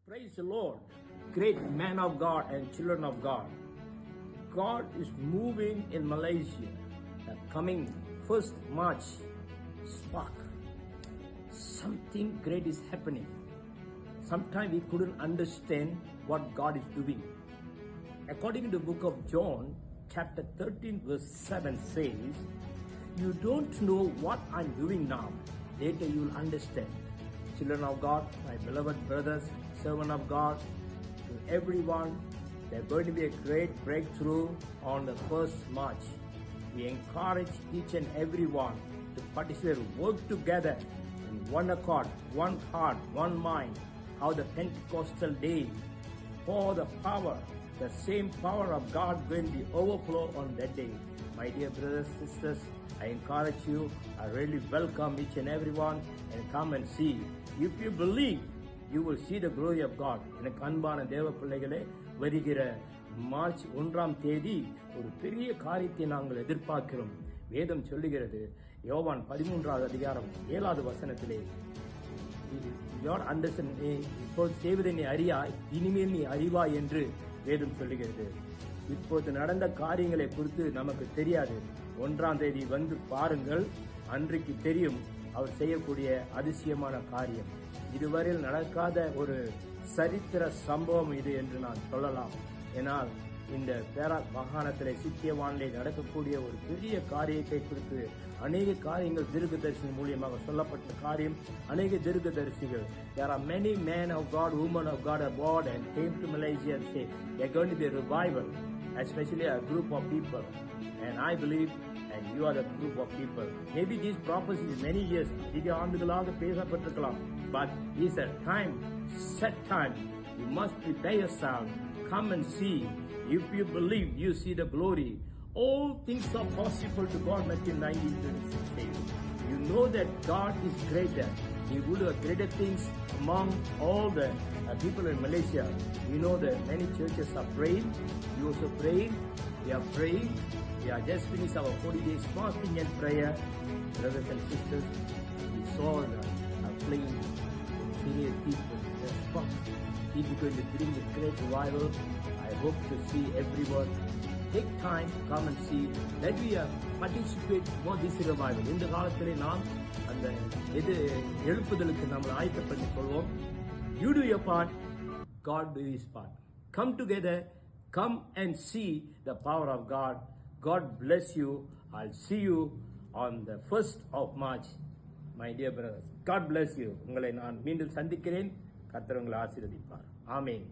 Praise the Lord, great man of God and children of God. God is moving in Malaysia. The coming 1st March spark. Something great is happening. Sometimes we couldn't understand what God is doing. According to the book of John, chapter 13 verse 7 says, "You don't know what I'm doing now. Later you will understand." Children of God, my beloved brothers, servant of God, to everyone, there's going to be a great breakthrough on the 1st March. We encourage each and everyone to participate, work together in one accord, one heart, one mind, how the Pentecostal day, for the power, the same power of God going to be overflow on that day. My dear brothers, sisters, I encourage you, I really welcome each and everyone and come and see. If you believe, you will see the glory of God. எனக்கு அன்பான தேவ பிள்ளைகளே, வருகிற March 1ஆம் தேதி ஒரு பெரிய காரியத்தை நாங்கள் எதிர்பார்க்கிறோம். வேதம் சொல்லுகிறது, யோவான் 13வது அதிகாரம் 7வது வசனத்திலே, இப்போது செய்வதை நீ அறியாய், இனிமேல் நீ அறிவாய் என்று வேதம் சொல்லுகிறது. இப்போது நடந்த காரியங்களை குறித்து நமக்கு தெரியாது. 1ஆம் தேதி வந்து பாருங்கள், அன்றைக்கு தெரியும் அவர் செய்யக்கூடிய அதிசயமான காரியம். இதுவரையில் நடக்காத ஒரு சரித்திர சம்பவம் இது என்று நான் சொல்லலாம். ஏனால் இந்த பேராக் மாகாணத்திலே சித்தியவானிலே நடக்கக்கூடிய ஒரு பெரிய காரியத்தை குறித்து அநேக காரியங்கள் தீர்க்கதரிசி மூலியமாக சொல்லப்பட்ட காரியம். அநேக தீர்க்கதரிசிகள், there are many men of God, women of God abroad and came to Malaysia and say there are going to be a revival, especially a group of people, and I believe and you are the group of people. Maybe these prophecies many years அதிக ஆண்டுகளாக பேசப்பட்டிருக்கலாம். But it's a time, set time. You must prepare yourself. Come and see. If you believe, you see the glory. All things are possible to God, Matthew 19:26 says. You know that God is greater. He will do greater things among all the people in Malaysia. You know that many churches are praying. You also praying. We are praying. We are just finished our 40 days fasting and prayer. Brothers and sisters, we saw the flame, senior people, the spot. It is going to bring a great revival. I hope to see everyone. Take time, come and see. Let me participate for this revival. இந்த காலத்திலே நாம் அந்த எழுப்புதலுக்கு நாம் ஆயத்தப்பட்டு கொள்வோம். You do your part, God do his part. Come together, come and see the power of God. God bless you. I'll see you on the 1st of March, my dear brothers. God bless you. உங்களை நான் மீண்டும் சந்திக்கிறேன். கர்த்தர் உங்களை ஆசீர்வதிப்பார். ஆமென்.